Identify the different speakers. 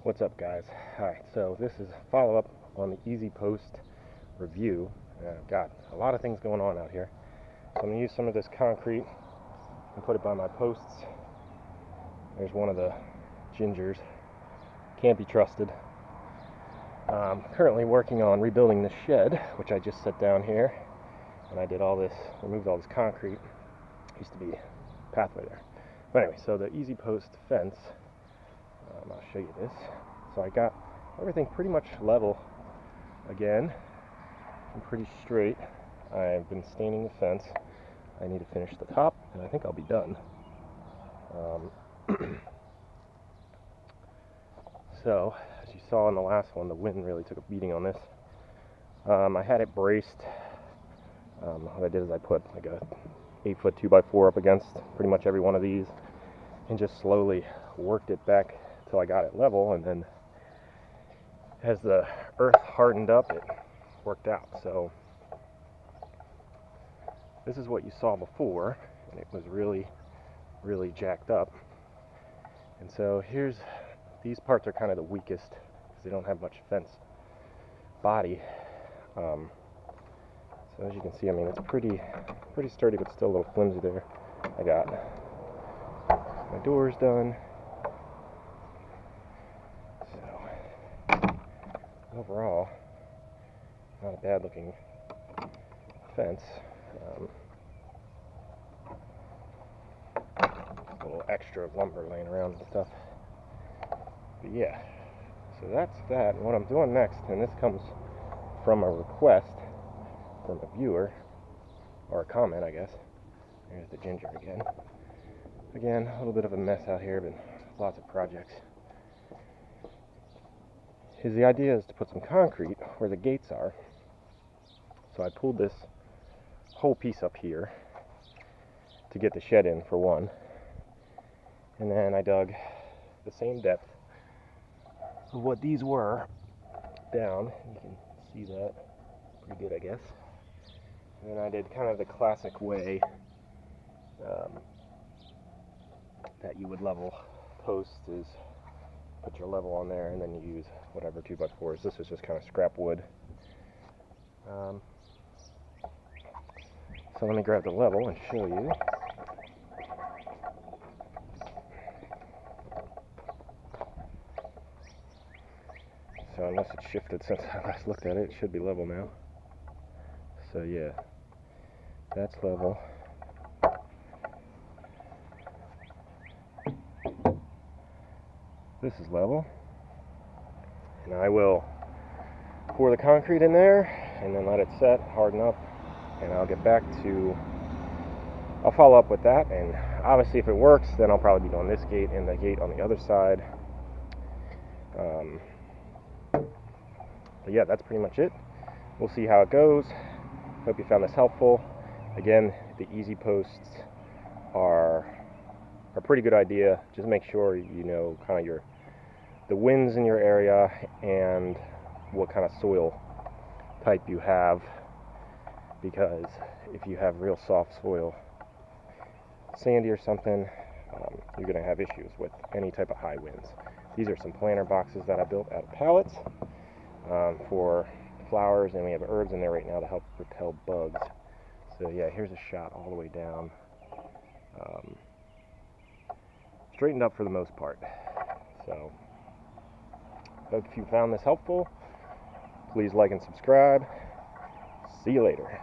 Speaker 1: What's up, guys? Alright, so this is a follow-up on the OZpost review. I've got a lot of things going on out here. So I'm going to use some of this concrete and put it by my posts. There's one of the gingers. Can't be trusted. I'm currently working on rebuilding the shed, which I just set down here. And I did all this, removed all this concrete. Used to be a pathway there. But anyway, so the OZpost fence, I'll show you this. So I got everything pretty much level again and pretty straight. I've been staining the fence. I need to finish the top, and I think I'll be done. So, as you saw in the last one, the wind really took a beating on this. I had it braced. What I did is I put like a 8-foot 2x4 up against pretty much every one of these and just slowly worked it back till I got it level, and then as the earth hardened up, it worked out. So this is what you saw before, and it was really jacked up. And so these parts are kind of the weakest because they don't have much fence body. So as you can see, I mean, it's pretty sturdy, but still a little flimsy there. I got my doors done. Overall, not a bad looking fence. A little extra lumber laying around and stuff. But yeah, so that's that. And what I'm doing next, and this comes from a request from a viewer, or a comment, I guess. There's the ginger again. Again, a little bit of a mess out here, but lots of projects. The idea is to put some concrete where the gates are. So I pulled this whole piece up here to get the shed in, for one. And then I dug the same depth of what these were down. You can see that pretty good, I guess. And then I did kind of the classic way that you would level posts, is put your level on there and then you use whatever 2x4s. This is just kind of scrap wood. So let me grab the level and show you. So unless it's shifted since I last looked at it, it should be level now. So yeah, that's level. This is level. And I will pour the concrete in there and then let it set, harden up, and I'll follow up with that. And obviously if it works, then I'll probably be doing this gate and the gate on the other side. But yeah, that's pretty much it. We'll see how it goes. Hope you found this helpful. Again, the OZposts are a pretty good idea. Just make sure you know kind of the winds in your area and what kind of soil type you have, because if you have real soft soil, sandy or something, you're going to have issues with any type of high winds. These are some planter boxes that I built out of pallets for flowers, and we have herbs in there right now to help repel bugs. So yeah, here's a shot all the way down. Straightened up for the most part. So hope you found this helpful. Please like and subscribe. See you later.